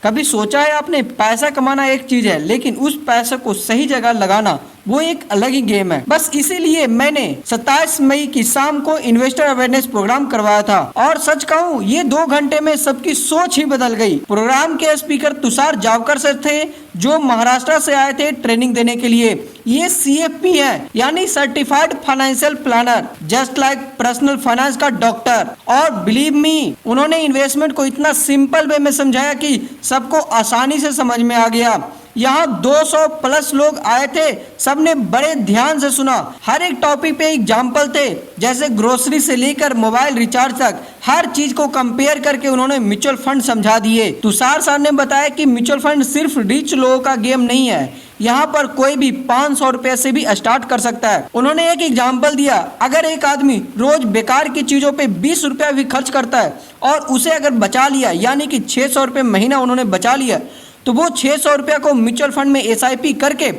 कभी सोचा है आपने, पैसा कमाना एक चीज है लेकिन उस पैसे को सही जगह लगाना वो एक अलग ही गेम है। बस इसीलिए मैंने 27 मई की शाम को इन्वेस्टर अवेयरनेस प्रोग्राम करवाया था और सच कहूँ ये 2 घंटे में सबकी सोच ही बदल गई। प्रोग्राम के स्पीकर तुषार जावकर सर थे जो महाराष्ट्र से आए थे ट्रेनिंग देने के लिए। ये CFP है यानी certified financial planner, just like personal finance का डॉक्टर। और बिलीव मी, उन्होंने इन्वेस्टमेंट को इतना सिंपल वे में समझाया कि सबको आसानी से समझ में आ गया। यहाँ 200 प्लस लोग आए थे, सबने बड़े ध्यान से सुना। हर एक टॉपिक पे एग्जाम्पल थे, जैसे ग्रोसरी से लेकर मोबाइल रिचार्ज तक हर चीज को कंपेयर करके उन्होंने म्यूचुअल फंड समझा दिए। तुषार सर ने बताया कि म्यूचुअल फंड सिर्फ रिच लोगों का गेम नहीं है, यहाँ पर कोई भी 500 रुपए से भी स्टार्ट कर सकता है। उन्होंने एक एग्जाम्पल दिया, अगर एक आदमी रोज बेकार की चीजों पे 20 रुपया भी खर्च करता है और उसे अगर बचा लिया, यानी कि 600 रुपये महीना उन्होंने बचा लिया, तो वो 600 रुपया को म्यूचुअल फंड में SIP करके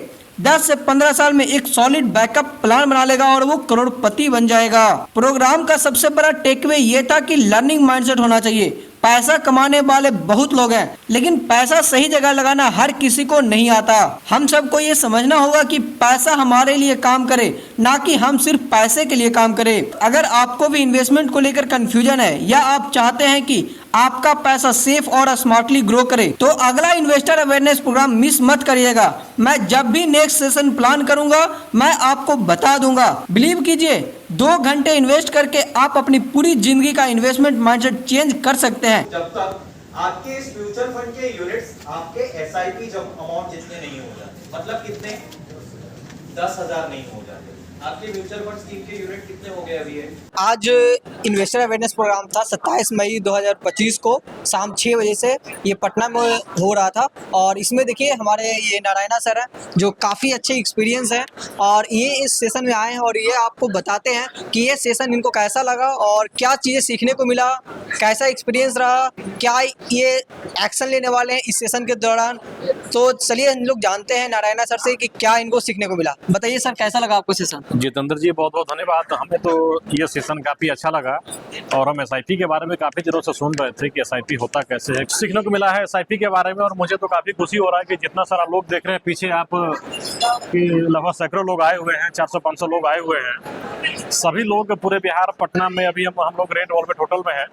10 से 15 साल में एक सॉलिड बैकअप प्लान बना लेगा और वो करोड़पति बन जाएगा। प्रोग्राम का सबसे बड़ा टेकअवे ये था कि लर्निंग माइंडसेट होना चाहिए। पैसा कमाने वाले बहुत लोग हैं लेकिन पैसा सही जगह लगाना हर किसी को नहीं आता। हम सबको ये समझना होगा कि पैसा हमारे लिए काम करे, ना कि हम सिर्फ पैसे के लिए काम करें। अगर आपको भी इन्वेस्टमेंट को लेकर कंफ्यूजन है या आप चाहते हैं कि आपका पैसा सेफ और स्मार्टली ग्रो करे, तो अगला इन्वेस्टर अवेयरनेस प्रोग्राम मिस मत करिएगा। मैं जब भी नेक्स्ट सेशन प्लान करूंगा मैं आपको बता दूंगा। बिलीव कीजिए, 2 घंटे इन्वेस्ट करके आप अपनी पूरी जिंदगी का इन्वेस्टमेंट माइंडसेट चेंज कर सकते हैं। जब तक आपके इस फ्यूचर फंड के यूनिट्स आपके SIP जब अमाउंट जितने नहीं हो जाते, मतलब कितने 10,000 नहीं हो जाते, आपके म्यूचुअल फंड स्कीम के यूनिट कितने हो गए अभी है? आज इन्वेस्टर अवेयरनेस प्रोग्राम था 27 मई 2025 को शाम 6 बजे से ये पटना में हो रहा था। और इसमें देखिए हमारे ये नारायणा सर हैं जो काफ़ी अच्छे एक्सपीरियंस हैं और ये इस सेशन में आए हैं और ये आपको बताते हैं कि ये सेशन इनको कैसा लगा और क्या चीज़ें सीखने को मिला, कैसा एक्सपीरियंस रहा, क्या ये एक्शन लेने वाले हैं इस सेशन के दौरान। तो चलिए हम लोग जानते हैं नारायणा सर से कि क्या इनको सीखने को मिला। बताइए सर, कैसा लगा आपको सेशन? जितेंद्र जी बहुत बहुत धन्यवाद। हमें तो ये सेशन काफ़ी अच्छा लगा और हम SIP के बारे में काफ़ी दिनों से सुन रहे थे कि SIP होता कैसे है। सीखने को मिला है SIP के बारे में और मुझे तो काफ़ी खुशी हो रहा है कि जितना सारा लोग देख रहे हैं पीछे आप कि लगभग सैकड़ों लोग आए हुए हैं, 400-500 लोग आए हुए हैं। सभी लोग पूरे बिहार पटना में अभी हम लोग रेड वॉलवेट होटल में हैं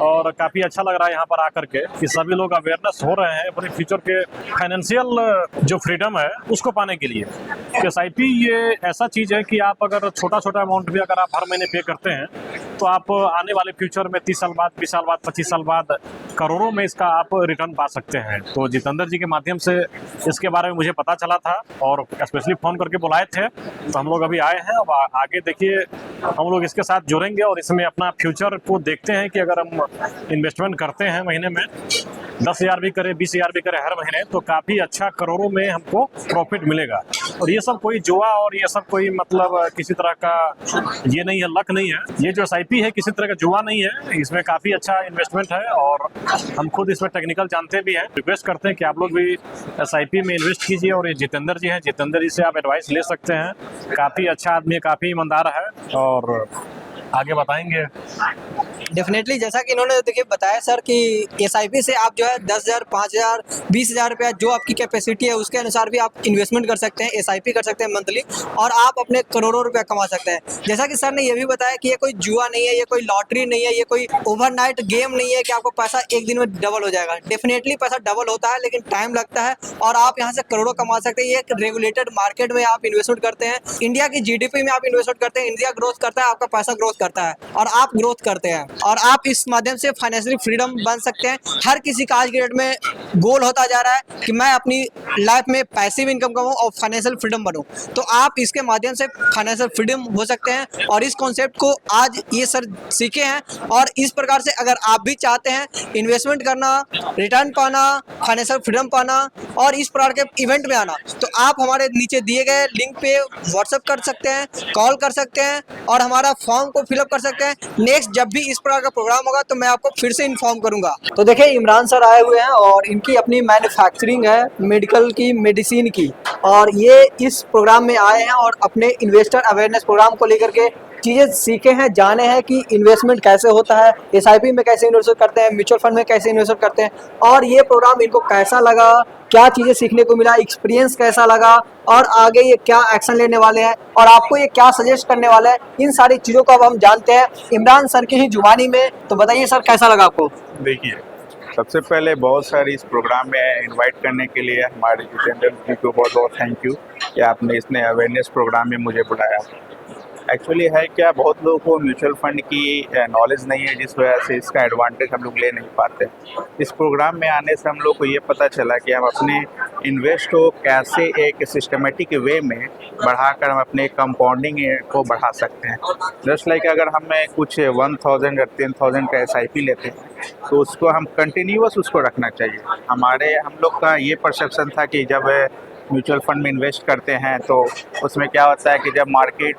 और काफ़ी अच्छा लग रहा है यहाँ पर आकर के कि सभी लोग अवेयरनेस हो रहे हैं अपने फ्यूचर के फाइनेंशियल जो फ्रीडम है उसको पाने के लिए। SIP ये ऐसा चीज़ है कि आप अगर छोटा छोटा अमाउंट भी अगर आप हर महीने पे करते हैं तो आप आने वाले फ्यूचर में 30 साल बाद, 20 साल बाद, 25 साल बाद करोड़ों में इसका आप रिटर्न पा सकते हैं। तो जितेंद्र जी के माध्यम से इसके बारे में मुझे पता चला था और स्पेशली फ़ोन करके बुलाए थे, तो हम लोग अभी आए हैं। अब आगे देखिए हम लोग इसके साथ जुड़ेंगे और इसमें अपना फ्यूचर को देखते हैं कि अगर हम इन्वेस्टमेंट करते हैं महीने में 10,000 भी करें, 20,000 भी करें हर महीने, तो काफ़ी अच्छा करोड़ों में हमको प्रॉफिट मिलेगा। और ये सब कोई जुआ और ये सब कोई मतलब किसी तरह का ये नहीं है, लक नहीं है। ये जो SIP है किसी तरह का जुआ नहीं है, इसमें काफ़ी अच्छा इन्वेस्टमेंट है और हम खुद इसमें टेक्निकल जानते भी हैं। रिक्वेस्ट करते हैं कि आप लोग भी SIP में इन्वेस्ट कीजिए। और ये जितेंद्र जी हैं, जितेंद्र जी से आप एडवाइस ले सकते हैं। काफ़ी अच्छा आदमी है, काफ़ी ईमानदार है और आगे बताएंगे। डेफिनेटली, जैसा कि इन्होंने देखिए बताया सर कि SIP से आप जो है 10,000, 5,000, 20,000 रुपया जो आपकी कैपेसिटी है उसके अनुसार भी आप इन्वेस्टमेंट कर सकते हैं, SIP कर सकते हैं मंथली, और आप अपने करोड़ों रुपया कमा सकते हैं। जैसा कि सर ने ये भी बताया कि ये कोई जुआ नहीं है, ये कोई लॉटरी नहीं है, ये कोई ओवरनाइट गेम नहीं है कि आपको पैसा एक दिन में डबल हो जाएगा। डेफिनेटली पैसा डबल होता है लेकिन टाइम लगता है और आप यहाँ से करोड़ों कमा सकते हैं। ये एक रेगुलेटेड मार्केट में आप इन्वेस्टमेंट करते हैं, इंडिया की GDP में आप इन्वेस्टमेंट करते हैं, इंडिया ग्रोथ करता है, आपका पैसा ग्रोथ करता है और आप ग्रोथ करते हैं और आप इस माध्यम से फाइनेंशियल फ्रीडम बन सकते हैं। हर किसी का आज के डेट में गोल होता जा रहा है कि मैं अपनी लाइफ में पैसिव इनकम कमाऊं और फाइनेंशियल फ्रीडम बनूं। तो आप इसके माध्यम से फाइनेंशियल फ्रीडम हो सकते हैं और इस कॉन्सेप्ट को आज ये सर सीखे हैं। और इस प्रकार से अगर आप भी चाहते हैं इन्वेस्टमेंट करना, रिटर्न पाना, फाइनेंशियल फ्रीडम पाना और इस प्रकार के इवेंट में आना, तो आप हमारे नीचे दिए गए लिंक पे व्हाट्सएप कर सकते हैं, कॉल कर सकते हैं और हमारा फॉर्म को फिलअप कर सकते हैं। नेक्स्ट जब भी इस प्रकार का प्रोग्राम होगा तो मैं आपको फिर से इन्फॉर्म करूंगा। तो देखिए इमरान सर आए हुए हैं और इनकी अपनी मैन्युफैक्चरिंग है मेडिकल की, मेडिसिन की, और ये इस प्रोग्राम में आए हैं और अपने इन्वेस्टर अवेयरनेस प्रोग्राम को लेकर के चीज़ें सीखे हैं, जाने हैं कि इन्वेस्टमेंट कैसे होता है, एसआईपी में कैसे इन्वेस्ट करते हैं, म्यूचुअल फंड में कैसे इन्वेस्ट करते हैं, और ये प्रोग्राम इनको कैसा लगा, क्या चीज़ें सीखने को मिला, एक्सपीरियंस कैसा लगा, और आगे ये क्या एक्शन लेने वाले हैं और आपको ये क्या सजेस्ट करने वाला है, इन सारी चीज़ों को अब हम जानते हैं इमरान सर की ही जुबानी में। तो बताइए सर, कैसा लगा आपको? देखिए, सबसे पहले बहुत सारी इस प्रोग्राम में इनवाइट करने के लिए हमारे जितेंद्र जी को बहुत बहुत थैंक यू कि आपने इसने अवेयरनेस प्रोग्राम में मुझे बुलाया। एक्चुअली है क्या, बहुत लोगों को म्यूचुअल फंड की नॉलेज नहीं है, जिस वजह से इसका एडवांटेज हम लोग ले नहीं पाते। इस प्रोग्राम में आने से हम लोग को ये पता चला कि हम अपने इन्वेस्ट को कैसे एक सिस्टमेटिक वे में बढ़ाकर हम अपने कंपाउंडिंग को बढ़ा सकते हैं। जस्ट लाइक अगर हमें कुछ 1000 या 10,000 का SIP लेते हैं तो उसको हम कंटिन्यूअस उसको रखना चाहिए। हम लोग का ये परसेप्शन था कि जब म्यूचुअल फंड में इन्वेस्ट करते हैं तो उसमें क्या होता है कि जब मार्केट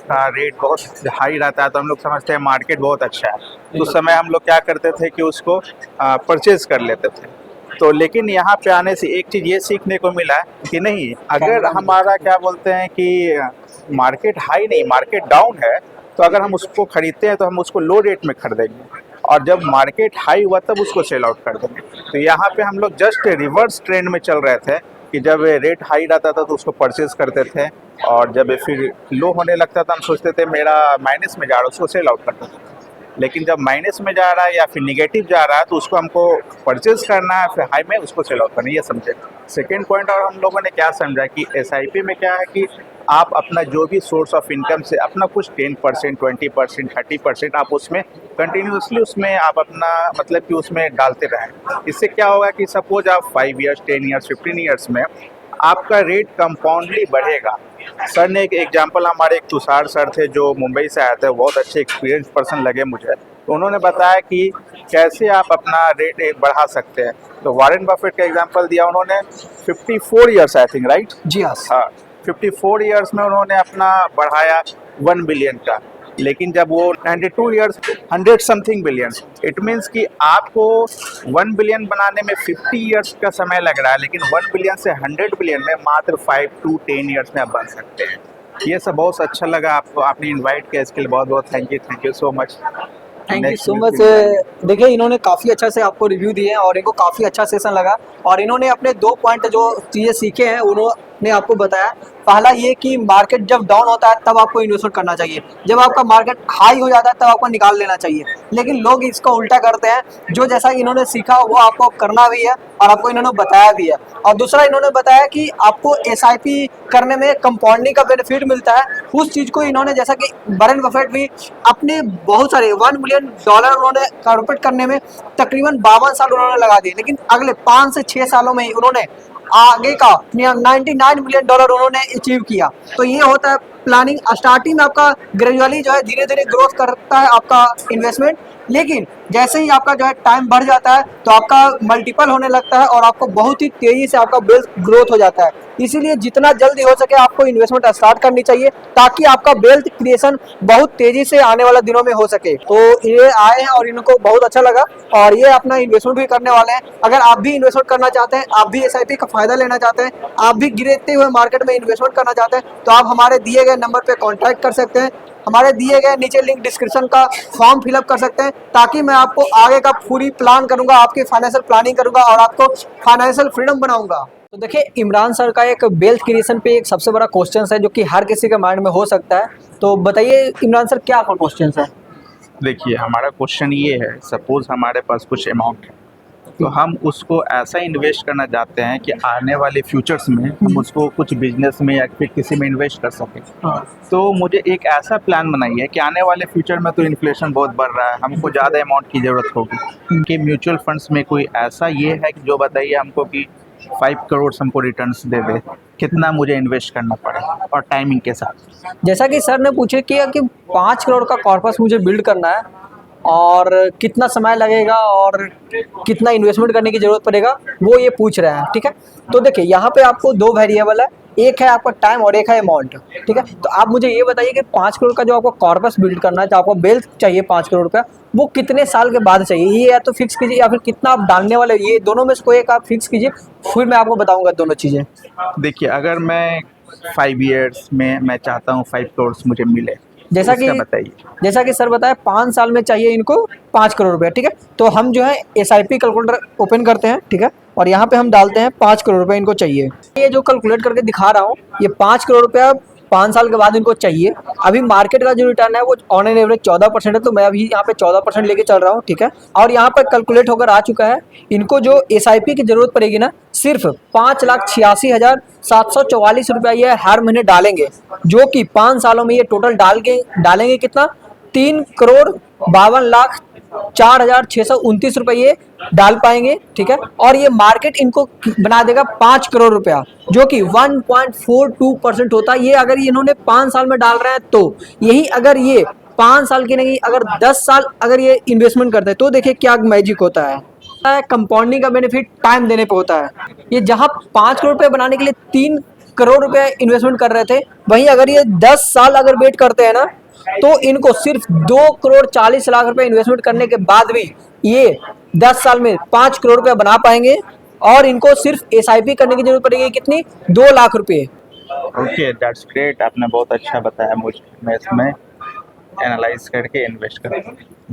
का रेट बहुत हाई रहता है तो हम लोग समझते हैं मार्केट बहुत अच्छा है, तो उस समय हम लोग क्या करते थे कि उसको परचेज कर लेते थे। तो लेकिन यहाँ पे आने से एक चीज़ ये सीखने को मिला कि नहीं, अगर हमारा क्या बोलते हैं कि मार्केट हाई नहीं, मार्केट डाउन है, तो अगर हम उसको खरीदते हैं तो हम उसको लो रेट में खरीदेंगे, और जब मार्केट हाई हुआ तब उसको सेल आउट कर देंगे। तो यहाँ पे हम लोग जस्ट रिवर्स ट्रेंड में चल रहे थे कि जब रेट हाई रहता था तो उसको परचेज करते थे, और जब फिर लो होने लगता था हम सोचते थे मेरा माइनस में जा रहा है, उसको सेल आउट करते थे। लेकिन जब माइनस में जा रहा है या फिर निगेटिव जा रहा है तो उसको हमको परचेज करना है, फिर हाई में उसको सेल आउट करना है, ये समझे। सेकेंड पॉइंट और हम लोगों ने क्या समझा कि SIP में क्या है कि आप अपना जो भी सोर्स ऑफ इनकम से अपना कुछ 10%, 20%, 30% आप उसमें कंटिन्यूसली उसमें आप अपना मतलब कि उसमें डालते रहें। इससे क्या होगा कि सपोज आप 5 ईयर्स, 10 ईयर्स, 15 ईयर्स में आपका रेट कंपाउंडली बढ़ेगा। सर ने एक एग्जांपल, हमारे एक तुषार सर थे जो मुंबई से आए थे, बहुत अच्छे एक्सपीरियंस पर्सन लगे मुझे, तो उन्होंने बताया कि कैसे आप अपना रेट बढ़ा सकते हैं। तो वॉरेन बफेट का एग्जांपल दिया उन्होंने, 54 ईयर्स आई थिंक, राइट? जी हाँ। 54 ईयर्स में उन्होंने अपना बढ़ाया 1 बिलियन का, लेकिन जब वो 92 years 100 something billion, it means कि आपको 1 बिलियन बनाने में 50 ईयर्स का समय लग रहा है, लेकिन 1 बिलियन से 100 बिलियन में मात्र 5 to 10 ईयर्स में आप बन सकते हैं। ये सब बहुत अच्छा लगा आपको, आपने इनवाइट किया, इसके लिए बहुत बहुत thank you so much. Thank you so much. देखिए, इन्होंने काफ़ी अच्छा से आपको रिव्यू दिए हैं और इनको काफ़ी अच्छा सेशन लगा, और इन्होंने अपने 2 पॉइंट जो चीज़ें सीखे हैं उन्होंने आपको बताया। पहला ये कि मार्केट जब डाउन होता है तब आपको इन्वेस्टमेंट करना चाहिए, जब आपका मार्केट हाई हो जाता है तब आपको निकाल लेना चाहिए, लेकिन लोग इसको उल्टा करते हैं। जो जैसा इन्होंने सीखा वो आपको करना भी है और आपको इन्होंने बताया भी है। और दूसरा इन्होंने बताया कि आपको SIP करने में कंपाउंडिंग का बेनिफिट मिलता है। उस चीज़ को इन्होंने, जैसा कि वॉरेन बफेट भी अपने बहुत सारे $1 बिलियन उन्होंने कॉर्पोरेट करने में तकरीबन 52 साल उन्होंने लगा दिए, लेकिन अगले 5 से 6 सालों में ही उन्होंने आगे का $99 मिलियन उन्होंने अचीव किया। तो ये होता है प्लानिंग। स्टार्टिंग में आपका ग्रेजुअली जो है धीरे धीरे ग्रोथ करता है आपका इन्वेस्टमेंट, लेकिन जैसे ही आपका जो है टाइम बढ़ जाता है तो आपका मल्टीपल होने लगता है और आपको बहुत ही तेजी से आपका वेल्थ ग्रोथ हो जाता है। इसीलिए जितना जल्दी हो सके आपको इन्वेस्टमेंट स्टार्ट करनी चाहिए, ताकि आपका वेल्थ क्रिएशन बहुत तेजी से आने वाले दिनों में हो सके। तो ये आए हैं और इनको बहुत अच्छा लगा और ये अपना इन्वेस्टमेंट भी करने वाले हैं। अगर आप भी इन्वेस्टमेंट करना चाहते हैं, आप भी SIP का फायदा लेना चाहते हैं, आप भी गिरते हुए मार्केट में इन्वेस्टमेंट करना चाहते हैं, तो आप हमारे दिए गए नंबर पे कांटेक्ट कर सकते हैं। हमारे दिए गए नीचे लिंक डिस्क्रिप्शन का फॉर्म फिलअप कर सकते हैं, ताकि मैं आपको आगे का पूरी प्लान करूंगा, आपकी फाइनेंशियल प्लानिंग करूंगा और आपको फाइनेंशियल फ्रीडम बनाऊंगा। तो देखिए, इमरान सर का एक वेल्थ क्रिएशन पे एक सबसे बड़ा क्वेश्चन है जो कि हर किसी के माइंड में हो सकता है। तो बताइए इमरान सर, क्या आपका क्वेश्चन है? देखिए, हमारा क्वेश्चन ये है, सपोज हमारे पास कुछ अमाउंट है, तो हम उसको ऐसा इन्वेस्ट करना चाहते हैं कि आने वाले फ्यूचर्स में हम उसको कुछ बिजनेस में या फिर किसी में इन्वेस्ट कर सकें। तो मुझे एक ऐसा प्लान बनाइए कि आने वाले फ्यूचर में तो इन्फ्लेशन बहुत बढ़ रहा है, हमको ज़्यादा अमाउंट की ज़रूरत होगी, कि म्यूचुअल फंड्स में कोई ऐसा ये है कि जो बताइए हमको कि 5 करोड़ हमको रिटर्न्स दे दे, कितना मुझे इन्वेस्ट करना पड़े और टाइमिंग के साथ। जैसा कि सर ने पूछे कि 5 करोड़ का कॉर्पस मुझे बिल्ड करना है और कितना समय लगेगा और कितना इन्वेस्टमेंट करने की ज़रूरत पड़ेगा, वो ये पूछ रहे हैं। ठीक है, तो देखिए यहाँ पे आपको 2 वेरिएबल है, एक है आपका टाइम और एक है अमाउंट। ठीक है, तो आप मुझे ये बताइए कि 5 करोड़ का जो आपको कॉर्पस बिल्ड करना है, जो आपको वेल्थ चाहिए 5 करोड़ का, वो कितने साल के बाद चाहिए, ये या तो फिक्स कीजिए या फिर कितना आप डालने वाले, ये दोनों में से कोई एक आप फिक्स कीजिए, फिर मैं आपको बताऊँगा दोनों चीज़ें। देखिए, अगर मैं 5 ईयर्स में मैं चाहता हूँ 5 करोड़ मुझे मिले, उसका बताइए। जैसा कि सर बताया 5 साल में चाहिए इनको 5 करोड़ रुपया, ठीक है। तो हम जो है SIP कैलकुलेटर ओपन करते हैं, ठीक है, और यहाँ पे हम डालते हैं 5 करोड़ रुपया इनको चाहिए। ये जो कैलकुलेट करके दिखा रहा हूँ, ये 5 करोड़ रुपया 5 साल के बाद इनको चाहिए। अभी मार्केट का जो रिटर्न है वो ऑन एन एवरेज 14% है, तो मैं अभी यहाँ पे 14% लेके चल रहा हूँ, ठीक है। और यहाँ पर कैलकुलेट होकर आ चुका है, इनको जो SIP की जरूरत पड़ेगी ना, सिर्फ 5,86,744 रुपया ये हर महीने डालेंगे, जो कि 5 सालों में ये टोटल डालेंगे कितना, 3,52,04,629 रुपये ये डाल पाएंगे, ठीक है। और ये मार्केट इनको बना देगा 5 करोड़ रुपया, जो कि 1.42% होता है। ये अगर इन्होंने 5 साल में डाल रहे हैं, तो यही अगर ये 5 साल की नहीं, अगर 10 साल अगर ये इन्वेस्टमेंट करते हैं, तो देखिए क्या मैजिक होता है। कंपाउंडिंग का बेनिफिट टाइम देने पे होता है। ये जहां 5 करोड़ रुपए बनाने के लिए 3 करोड़ रुपए इन्वेस्टमेंट कर रहे थे, वहीं अगर ये 10 साल अगर वेट करते हैं ना, तो इनको सिर्फ 2,40,00,000 रुपए इन्वेस्टमेंट करने के बाद भी ये 10 साल में 5 करोड़ रुपया बना पाएंगे। और इनको सिर्फ SIP करने की जरूरत पड़ेगी कितनी, 2 लाख रुपए। ओके, दैट्स ग्रेट, आपने बहुत अच्छा बताया मुझे, मैं इसमें एनालाइज करके इन्वेस्ट करूँगा।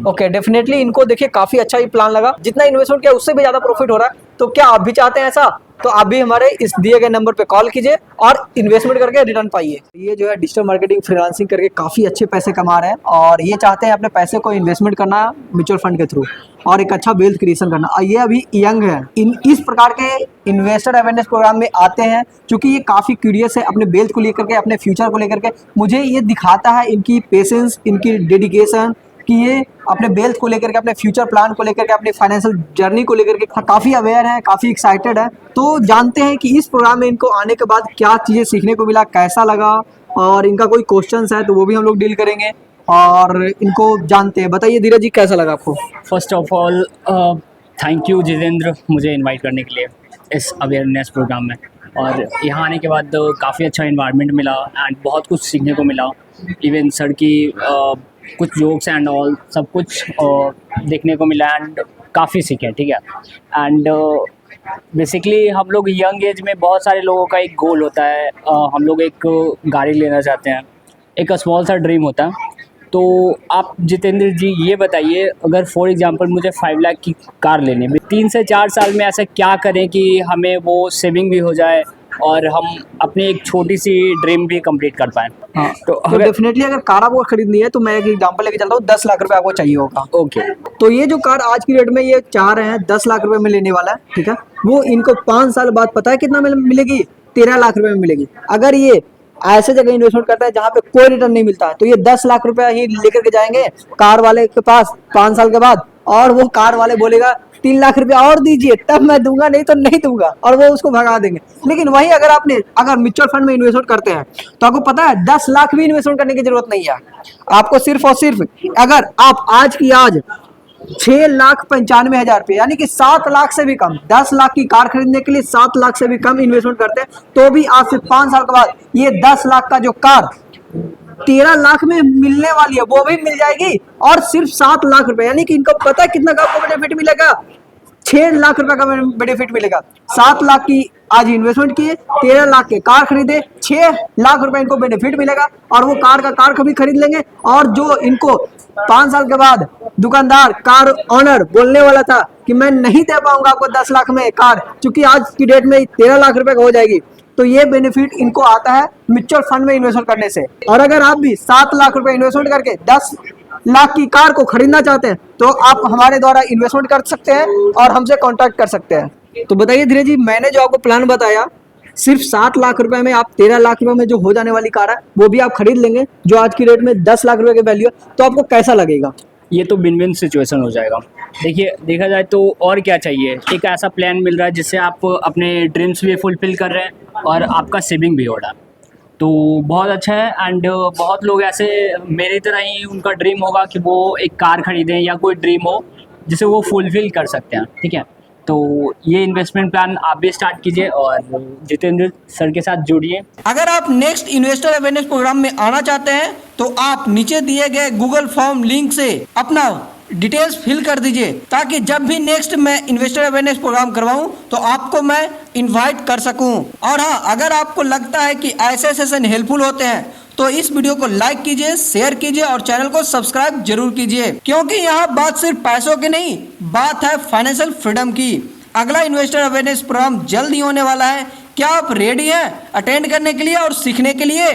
ओके, डेफिनेटली इनको देखिए काफी अच्छा ही प्लान लगा, जितना इन्वेस्टमेंट किया उससे भी ज्यादा प्रॉफिट हो रहा है। तो क्या आप भी चाहते हैं ऐसा, तो आप भी हमारे इस दिए गए नंबर पे कॉल कीजिए और इन्वेस्टमेंट करके रिटर्न पाइए। ये जो है डिजिटल मार्केटिंग फ्रीलांसिंग करके काफ़ी अच्छे पैसे कमा रहे हैं, और ये चाहते हैं अपने पैसे को इन्वेस्टमेंट करना म्यूचुअल फंड के थ्रू और एक अच्छा वेल्थ क्रिएशन करना। और ये अभी यंग है, इस प्रकार के इन्वेस्टर अवेयरनेस प्रोग्राम में आते हैं, क्योंकि ये काफ़ी क्यूरियस है अपने वेल्थ को लेकर के, अपने फ्यूचर को लेकर के। मुझे ये दिखाता है इनकी पेशेंस, इनकी डेडिकेशन, कि ये अपने वेल्थ को लेकर के, अपने फ्यूचर प्लान को लेकर के, अपने फाइनेंशियल जर्नी को लेकर के काफ़ी अवेयर है, काफ़ी एक्साइटेड है। तो जानते हैं कि इस प्रोग्राम में इनको आने के बाद क्या चीज़ें सीखने को मिला, कैसा लगा, और इनका कोई क्वेश्चंस है तो वो भी हम लोग डील करेंगे और इनको जानते हैं। बताइए धीरज जी, कैसा लगा आपको? First of all thank you Jitendra, मुझे इनवाइट करने के लिए इस अवेयरनेस प्रोग्राम में। और यहाँ आने के बाद काफ़ी अच्छा इन्वायरमेंट मिला एंड बहुत कुछ सीखने को मिला। इवन सर की कुछ जोक्स एंड ऑल सब कुछ देखने को मिला एंड काफ़ी सीखे, ठीक है। एंड बेसिकली हम लोग यंग एज में बहुत सारे लोगों का एक गोल होता है, हम लोग एक गाड़ी लेना चाहते हैं, एक स्मॉल सा ड्रीम होता है। तो आप जितेंद्र जी ये बताइए, अगर फॉर एग्जांपल मुझे 5 लाख की कार लेनी है, 3 से 4 साल में ऐसा क्या करें कि हमें वो सेविंग भी हो जाए और हम अपनी एक छोटी सी ड्रीम भी कंप्लीट कर पाएँ? हाँ, तो डेफिनेटली अगर कार आपको खरीदनी है तो मैं एक एग्जांपल लेके चलता हूँ। 10 लाख रुपए आपको चाहिए होगा। ओके, तो ये जो कार आज की डेट में ये चाह रहे हैं 10 लाख रुपए में लेने वाला है, ठीक है, वो इनको 5 साल बाद पता है कितना मिलेगी, 13 लाख रुपए में मिलेगी। अगर ये ऐसे जगह इन्वेस्टमेंट करता है जहाँ पे कोई रिटर्न नहीं मिलता है, तो ये 10 लाख रुपया ही लेकर के जाएंगे कार वाले के पास 5 साल के बाद, और वो कार वाले बोलेगा 3 लाख रुपया और दीजिए तब मैं दूंगा, नहीं तो नहीं दूंगा, और वो उसको भगा देंगे। लेकिन वही अगर म्यूचुअल फंड में इन्वेस्टमेंट करते हैं तो आपको पता है 10 लाख भी इन्वेस्टमेंट करने की जरूरत नहीं है। आपको सिर्फ और सिर्फ अगर आप आज 6,95,000 रुपये, यानी कि 7 लाख से भी कम, 10 लाख की कार खरीदने के लिए 7 लाख से भी कम इन्वेस्टमेंट करते हैं, तो भी आज से 5 साल के बाद ये 10 लाख का जो कार 13 लाख में मिलने वाली है वो भी मिल जाएगी, और सिर्फ 7 लाख रुपए, यानी कि इनको पता है कितना का बेनिफिट मिलेगा, 6 लाख रुपए का बेनिफिट मिलेगा। 7 लाख की आज इन्वेस्टमेंट किए, 13 लाख के कार खरीदे, 6 लाख रुपए इनको बेनिफिट मिलेगा, और वो कार कभी खरीद लेंगे। और जो इनको 5 साल के बाद दुकानदार, कार ऑनर बोलने वाला था कि मैं नहीं दे पाऊंगा आपको 10 लाख में कार, क्योंकि आज की डेट में 13 लाख रुपए का हो जाएगी, तो ये बेनिफिट इनको आता है म्यूचुअल फंड में इन्वेस्टमेंट करने से। और अगर आप भी 7 लाख रुपए इन्वेस्टमेंट करके 10 लाख की कार को खरीदना चाहते हैं तो आप हमारे द्वारा इन्वेस्टमेंट कर सकते हैं और हमसे कांटेक्ट कर सकते हैं। तो बताइए धीरज जी, मैंने जो आपको प्लान बताया, सिर्फ 7 लाख रुपए में आप 13 लाख रुपए में जो हो जाने वाली कार है वो भी आप खरीद लेंगे, जो आज की रेट में 10 लाख रुपए की वैल्यू है, तो आपको कैसा लगेगा? ये तो विन विन सिचुएशन हो जाएगा। देखिए, देखा जाए तो और क्या चाहिए, एक ऐसा प्लान मिल रहा है जिससे आप अपने ड्रीम्स भी फुलफिल कर रहे हैं और आपका सेविंग भी हो रहा है, तो बहुत अच्छा है। एंड बहुत लोग ऐसे मेरी तरह ही उनका ड्रीम होगा कि वो एक कार खरीदें या कोई ड्रीम हो जिसे वो फुलफिल कर सकते हैं, ठीक है। तो ये इन्वेस्टमेंट प्लान आप भी स्टार्ट कीजिए और जितेंद्र सर के साथ जुड़िए। अगर आप नेक्स्ट इन्वेस्टर अवेयरनेस प्रोग्राम में आना चाहते हैं तो आप नीचे दिए गए गूगल फॉर्म लिंक से अपना डिटेल्स फिल कर दीजिए, ताकि जब भी नेक्स्ट मैं इन्वेस्टर अवेयरनेस प्रोग्राम करवाऊं तो आपको मैं इनवाइट कर सकूं। और हाँ, अगर आपको लगता है कि ऐसे सेशन हेल्पफुल होते हैं तो इस वीडियो को लाइक कीजिए, शेयर कीजिए और चैनल को सब्सक्राइब जरूर कीजिए, क्योंकि यहाँ बात सिर्फ पैसों की नहीं, बात है फाइनेंशियल फ्रीडम की। अगला इन्वेस्टर अवेयरनेस प्रोग्राम जल्द ही होने वाला है। क्या आप रेडी हैं अटेंड करने के लिए और सीखने के लिए?